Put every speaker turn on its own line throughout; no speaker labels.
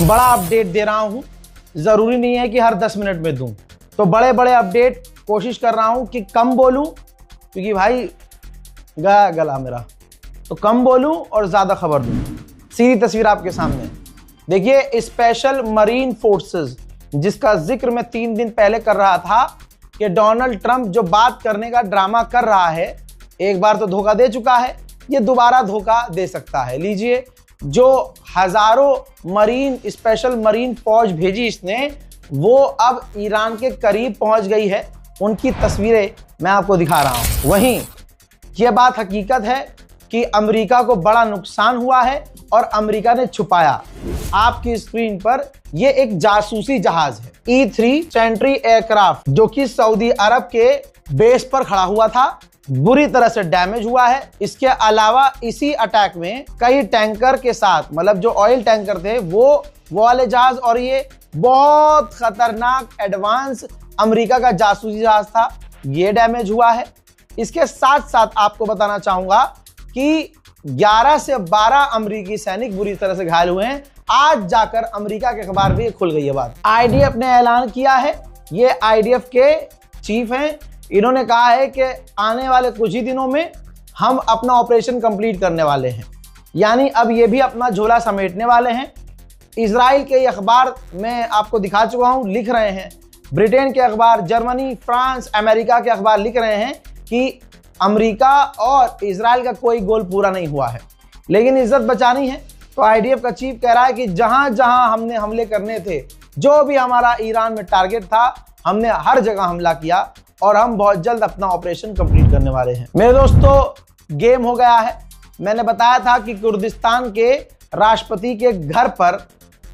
बड़ा अपडेट दे रहा हूं, जरूरी नहीं है कि हर 10 मिनट में दूं, तो बड़े बड़े अपडेट कोशिश कर रहा हूं कि कम बोलूं, क्योंकि भाई गया गला मेरा, तो कम बोलूं और ज्यादा खबर दूं। सीधी तस्वीर आपके सामने देखिए। स्पेशल मरीन फोर्सेस, जिसका जिक्र मैं 3 दिन पहले कर रहा था कि डोनाल्ड ट्रंप जो बात करने का ड्रामा कर रहा है, एक बार तो धोखा दे चुका है, ये दोबारा धोखा दे सकता है। लीजिए, जो हजारों मरीन स्पेशल मरीन फौज भेजी इसने, वो अब ईरान के करीब पहुंच गई है। उनकी तस्वीरें मैं आपको दिखा रहा हूं। वहीं यह बात हकीकत है कि अमेरिका को बड़ा नुकसान हुआ है और अमेरिका ने छुपाया। आपकी स्क्रीन पर यह एक जासूसी जहाज है, E-3 सेंट्री एयरक्राफ्ट, जो कि सऊदी अरब के बेस पर खड़ा हुआ था, बुरी तरह से डैमेज हुआ है। इसके अलावा इसी अटैक में कई टैंकर के साथ, मतलब जो ऑयल टैंकर थे वो वाले जहाज, और ये बहुत खतरनाक एडवांस अमेरिका का जासूसी जहाज था, ये डैमेज हुआ है। इसके साथ साथ आपको बताना चाहूंगा कि 11 से 12 अमेरिकी सैनिक बुरी तरह से घायल हुए हैं। आज जाकर अमेरिका के अखबार में खुल गई है बात। आईडीएफ ने ऐलान किया है, ये आईडीएफ के चीफ हैं, इन्होंने कहा है कि आने वाले कुछ ही दिनों में हम अपना ऑपरेशन कंप्लीट करने वाले हैं, यानी अब ये भी अपना झोला समेटने वाले हैं। इजराइल के अखबार मैं आपको दिखा चुका हूं, लिख रहे हैं, ब्रिटेन के अखबार, जर्मनी, फ्रांस, अमेरिका के अखबार लिख रहे हैं कि अमेरिका और इजराइल का कोई गोल पूरा नहीं हुआ है, लेकिन इज्जत बचानी है। तो आईडीएफ का चीफ कह रहा है कि जहां जहां हमने हमले करने थे, जो भी हमारा ईरान में टारगेट था, हमने हर जगह हमला किया और हम बहुत जल्द अपना ऑपरेशन कंप्लीट करने वाले हैं। मेरे दोस्तों, गेम हो गया है। मैंने बताया था कि कुर्दिस्तान के राष्ट्रपति के घर पर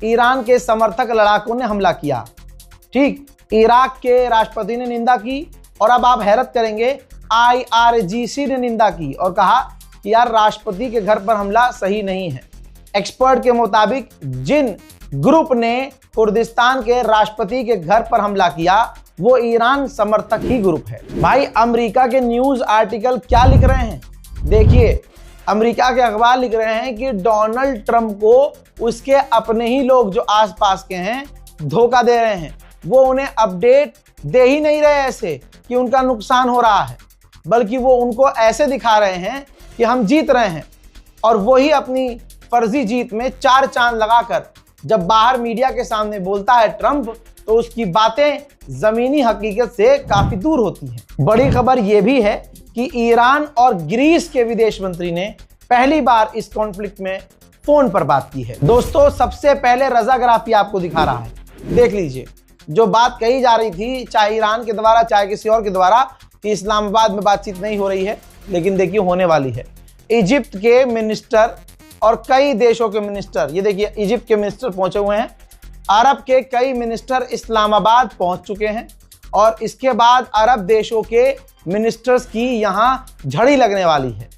ईरान के समर्थक लड़ाकों ने हमला किया। ठीक, इराक के राष्ट्रपति ने निंदा की, और अब आप हैरत करेंगे, IRGC ने निंदा की और कहा कि यार राष्ट्रपति के घर पर हमला सही नहीं है। एक्सपर्ट के मुताबिक जिन ग्रुप ने कुर्दिस्तान के राष्ट्रपति के घर पर हमला किया, वो ईरान समर्थक ही ग्रुप है। भाई, अमेरिका के न्यूज आर्टिकल क्या लिख रहे हैं देखिए। अमेरिका के अखबार लिख रहे हैं कि डोनाल्ड ट्रंप को उसके अपने ही लोग जो आसपास के हैं धोखा दे रहे हैं। वो उन्हें अपडेट दे ही नहीं रहे ऐसे कि उनका नुकसान हो रहा है, बल्कि वो उनको ऐसे दिखा रहे हैं कि हम जीत रहे हैं, और वही अपनी फर्जी जीत में 4 चांद लगाकर जब बाहर मीडिया के सामने बोलता है ट्रंप, तो उसकी बातें जमीनी हकीकत से काफी दूर होती हैं। बड़ी खबर यह भी है कि ईरान और ग्रीस के विदेश मंत्री ने पहली बार इस कॉन्फ्लिक्ट में फोन पर बात की है। दोस्तों, सबसे पहले रजाग्राफी आपको दिखा रहा है, देख लीजिए। जो बात कही जा रही थी, चाहे ईरान के द्वारा चाहे किसी और के द्वारा, कि इस्लामाबाद में बातचीत नहीं हो रही है, लेकिन देखिए होने वाली है। इजिप्ट के मिनिस्टर और कई देशों के मिनिस्टर, ये देखिए इजिप्ट के मिनिस्टर पहुंचे हुए हैं, अरब के कई मिनिस्टर इस्लामाबाद पहुंच चुके हैं, और इसके बाद अरब देशों के मिनिस्टर्स की यहां झड़ी लगने वाली है,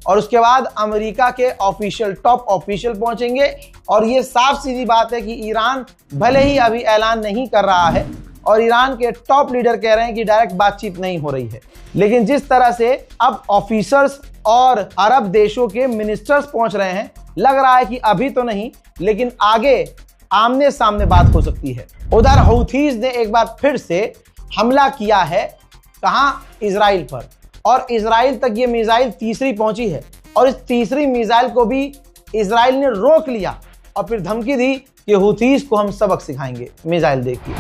और उसके बाद अमेरिका के ऑफिशियल, टॉप ऑफिशियल पहुंचेंगे। और ये साफ सीधी बात है कि ईरान भले ही अभी ऐलान नहीं कर रहा है, और ईरान के टॉप लीडर कह रहे हैं कि डायरेक्ट बातचीत नहीं हो रही है, लेकिन जिस तरह से अब ऑफिसर्स और अरब देशों के मिनिस्टर्स पहुंच रहे हैं, लग रहा है कि अभी तो नहीं, लेकिन आगे आमने सामने बात हो सकती है। उधर हouthis ने एक बार फिर से हमला किया है, कहां? इजराइल पर, और इजराइल तक ये मिसाइल तीसरी पहुंची है, और इस तीसरी मिसाइल को भी इजराइल ने रोक लिया और फिर धमकी दी कि हouthis को हम सबक सिखाएंगे। मिसाइल देखिए।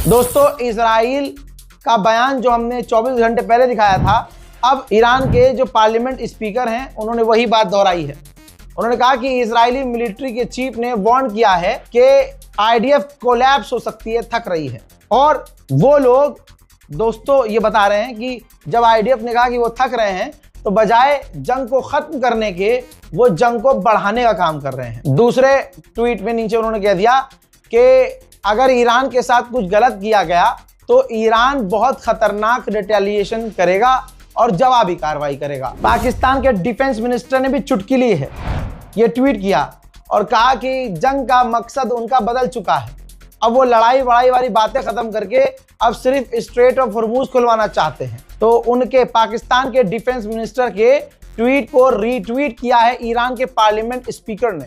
दोस्तों, इजराइल का बयान जो हमने 24 घंटे पहले दिखाया था, अब ईरान के जो पार्लियामेंट स्पीकर हैं, उन्होंने वही बात दोहराई है। उन्होंने कहा कि इजरायली मिलिट्री के चीफ ने वार्न किया है कि आईडीएफ कोलैप्स हो सकती है, थक रही है। और वो लोग दोस्तों ये बता रहे हैं कि जब आईडीएफ ने कहा कि वो थक रहे हैं, तो बजाय जंग को खत्म करने के, वो जंग को बढ़ाने का काम कर रहे हैं। दूसरे ट्वीट में नीचे उन्होंने कह दिया कि अगर ईरान के साथ कुछ गलत किया गया तो ईरान बहुत खतरनाक रिटेलिएशन करेगा और जवाबी कार्रवाई करेगा। पाकिस्तान के डिफेंस मिनिस्टर ने भी चुटकी ली है, ये ट्वीट किया और कहा कि जंग का मकसद उनका बदल चुका है, अब वो लड़ाई वड़ाई वाली बातें खत्म करके अब सिर्फ स्ट्रेट ऑफ हॉर्मूज खुलवाना चाहते हैं। तो उनके पाकिस्तान के डिफेंस मिनिस्टर के ट्वीट को रीट्वीट किया है ईरान के पार्लियामेंट स्पीकर ने,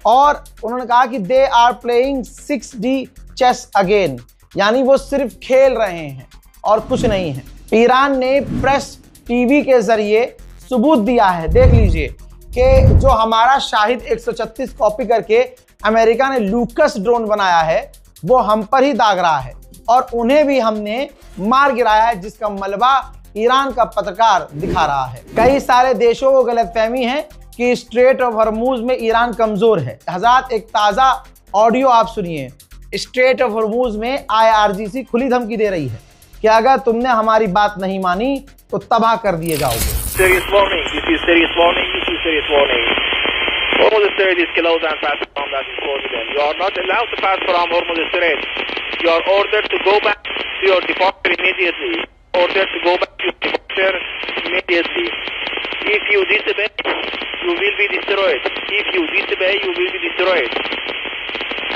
और उन्होंने कहा कि they are playing 6D chess again, यानी वो सिर्फ खेल रहे हैं और कुछ नहीं है। ईरान ने प्रेस टीवी के जरिए सबूत दिया है, देख लीजिए, कि जो हमारा शाहिद 136 कॉपी करके अमेरिका ने लूकस ड्रोन बनाया है वो हम पर ही दाग रहा है, और उन्हें भी हमने मार गिराया है, जिसका मलबा ईरान का पत्रकार दिखा रहा है। कई सारे देशों को गलतफहमी है कि स्ट्रेट ऑफ हॉर्मूज में ईरान कमजोर है। हज़रात, एक ताज़ा ऑडियो आप सुनिए। स्ट्रेट ऑफ हॉर्मूज में IRGC खुली धमकी दे रही है कि अगर तुमने हमारी बात नहीं मानी तो तबाह कर दिए जाओगे।
Serious warning, this is serious warning, this is serious warning. Hormuz Strait is closed and pass from that is forbidden. You are not allowed to pass from Hormuz Strait. You are ordered to go back to your departure immediately. Ordered to go back to your departure immediately. If you disobey, you will be destroyed. If you disobey, you will be destroyed.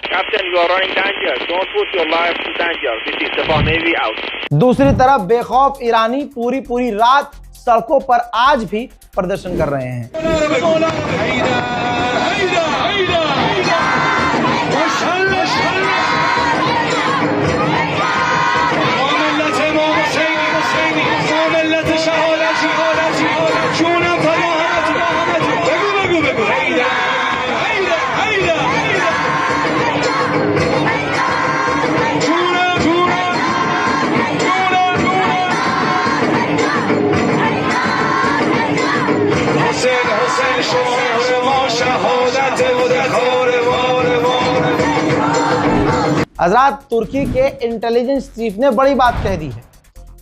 Captain, you are running danger. Don't put your life to danger. This is the Navy out.
दूसरी तरफ बेखौफ ईरानी पूरी रात सड़कों पर आज भी प्रदर्शन कर रहे हैं। हज़रात, तुर्की के इंटेलिजेंस चीफ ने बड़ी बात कह दी है।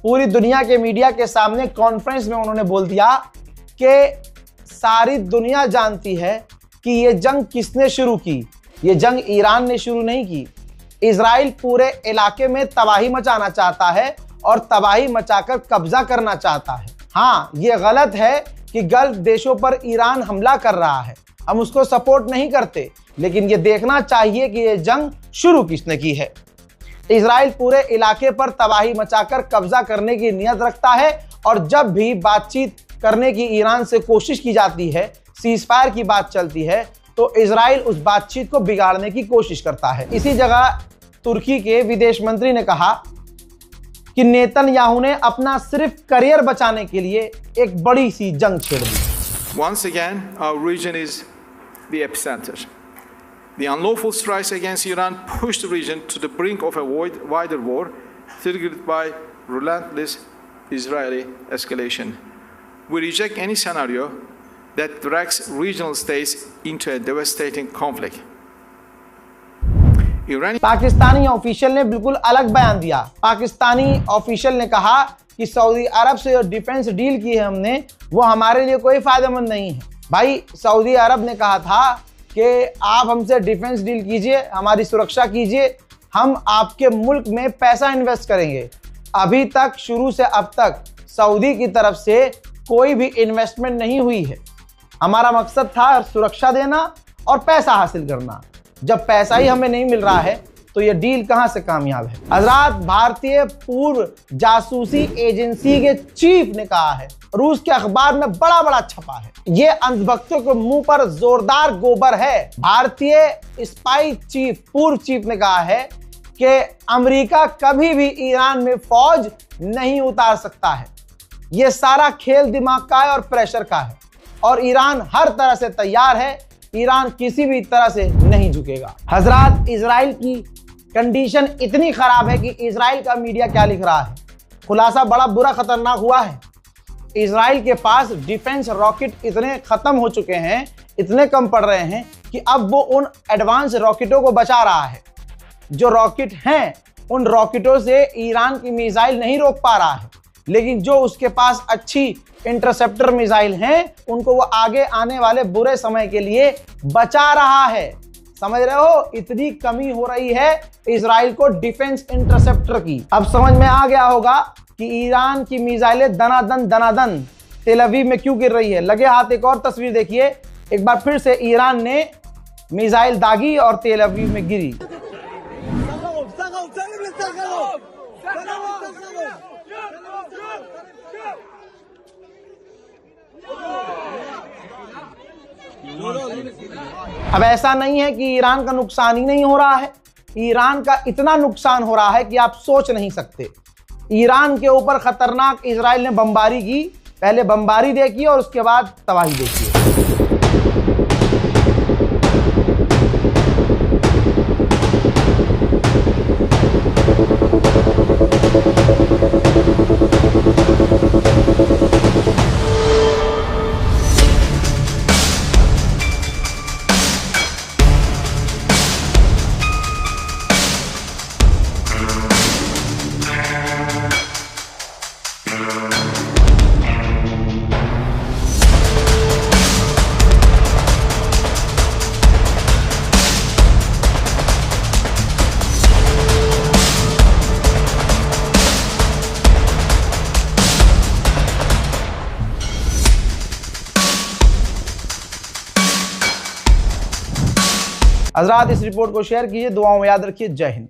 पूरी दुनिया के मीडिया के सामने कॉन्फ्रेंस में उन्होंने बोल दिया कि सारी दुनिया जानती है कि ये जंग किसने शुरू की। ये जंग ईरान ने शुरू नहीं की। इजराइल पूरे इलाके में तबाही मचाना चाहता है और तबाही मचाकर कब्जा करना चाहता है। हाँ, ये गलत है कि गल्फ देशों पर ईरान हमला कर रहा है, हम उसको सपोर्ट नहीं करते, लेकिन ये देखना चाहिए कि ये जंग शुरू किसने की है। इजराइल पूरे इलाके पर तबाही मचाकर कब्जा करने की नियत रखता है, और जब भी बातचीत करने की ईरान से कोशिश की जाती है, सीजफायर की बात चलती है, तो इजराइल उस बातचीत को बिगाड़ने की कोशिश करता है। इसी जगह तुर्की के विदेश मंत्री ने कहा कि नेतन्याहू ने अपना सिर्फ करियर बचाने के लिए एक बड़ी सी जंग छेड़ दी।
Once again, our region is the epicenter. The unlawful strikes against Iran pushed the region to the brink of a wider war, triggered by relentless Israeli escalation. We reject any scenario that drags regional states into a devastating conflict.
Pakistani official ने बिल्कुल अलग बयान दिया। Pakistani official ने कहा कि Saudi अरब से जो डिफेंस डील की है हमने, वो हमारे लिए कोई फायदेमंद नहीं है। भाई, सऊदी अरब ने कहा था कि आप हमसे डिफेंस डील कीजिए, हमारी सुरक्षा कीजिए, हम आपके मुल्क में पैसा इन्वेस्ट करेंगे। अभी तक शुरू से अब तक सऊदी की तरफ से कोई भी इन्वेस्टमेंट नहीं हुई है। हमारा मकसद था सुरक्षा देना और पैसा हासिल करना। जब पैसा ही हमें नहीं मिल रहा है तो ये डील कहां से कामयाब है। हजरात, भारतीय पूर्व जासूसी एजेंसी के चीफ ने कहा है, रूस के अखबार में बड़ा छपा है, ये अंधभक्तों के मुंह पर जोरदार गोबर है। भारतीय स्पाई चीफ, पूर्व चीफ ने कहा है कि अमेरिका कभी भी ईरान में फौज नहीं उतार सकता है। ये सारा खेल दिमाग का है और प्रेशर का है, और ईरान हर तरह से तैयार है। ईरान किसी भी तरह से नहीं झुकेगा। हजरात, इजराइल की कंडीशन इतनी खराब है कि इजराइल का मीडिया क्या लिख रहा है, खुलासा बड़ा बुरा खतरनाक हुआ है। इजराइल के पास डिफेंस रॉकेट इतने खत्म हो चुके हैं, इतने कम पड़ रहे हैं कि अब वो उन एडवांस रॉकेटों को बचा रहा है। जो रॉकेट हैं, उन रॉकेटों से ईरान की मिसाइल नहीं रोक पा रहा है, लेकिन जो उसके पास अच्छी इंटरसेप्टर मिसाइल हैं, उनको वो आगे आने वाले बुरे समय के लिए बचा रहा है। समझ रहे हो, इतनी कमी हो रही है इजराइल को डिफेंस इंटरसेप्टर की। अब समझ में आ गया होगा कि ईरान की मिसाइलें दनादन तेल अवीव में क्यों गिर रही है। लगे हाथ एक और तस्वीर देखिए, एक बार फिर से ईरान ने मिसाइल दागी और तेल अवीव में गिरी। अब ऐसा नहीं है कि ईरान का नुकसान ही नहीं हो रहा है, ईरान का इतना नुकसान हो रहा है कि आप सोच नहीं सकते। ईरान के ऊपर खतरनाक इजराइल ने बमबारी की, पहले बमबारी देखिए और उसके बाद तबाही देखिए। हजरात, इस रिपोर्ट को शेयर कीजिए, दुआओं में याद रखिए। जय हिंद।